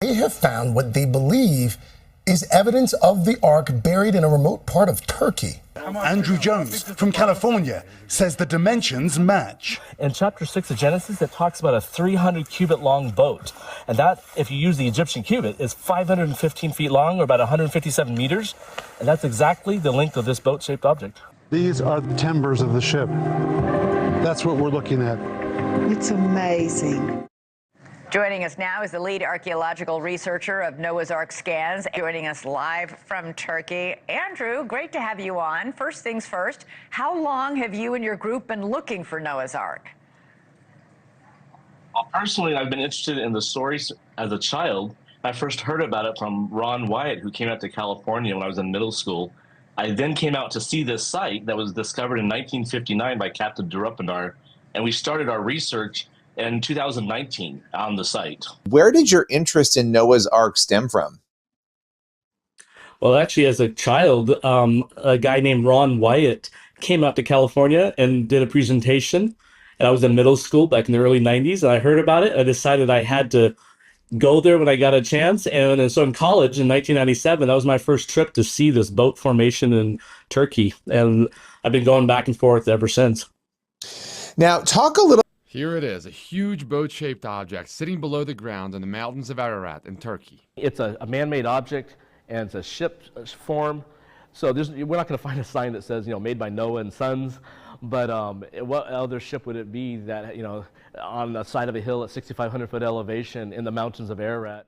They have found what they believe is evidence of the Ark buried in a remote part of Turkey. Andrew Jones from California says the dimensions match. In chapter 6 of Genesis, it talks about a 300 cubit long boat. And that, if you use the Egyptian cubit, is 515 feet long, or about 157 meters. And that's exactly the length of this boat-shaped object. These are the timbers of the ship. That's what we're looking at. It's amazing. Joining us now is the lead archaeological researcher of Noah's Ark scans, joining us live from Turkey. Andrew, great to have you on. First things first, how long have you and your group been looking for Noah's Ark? Well, personally, I've been interested in the stories as a child. I first heard about it from Ron Wyatt, who came out to California when I was in middle school. I then came out to see this site that was discovered in 1959 by Captain Durupinar, and we started our research in 2019 on the site. Where did your interest in Noah's Ark stem from? Well, actually, as a child, a guy named Ron Wyatt came out to California and did a presentation. And I was in middle school back in the early 90s, and I heard about it. I decided I had to go there when I got a chance. And so in college in 1997, that was my first trip to see this boat formation in Turkey. And I've been going back and forth ever since. Now, talk a little. Here it is, a huge boat-shaped object sitting below the ground in the mountains of Ararat in Turkey. It's a man-made object, and it's a ship form. So we're not going to find a sign that says, made by Noah and Sons. But what other ship would it be that, on the side of a hill at 6,500 foot elevation in the mountains of Ararat?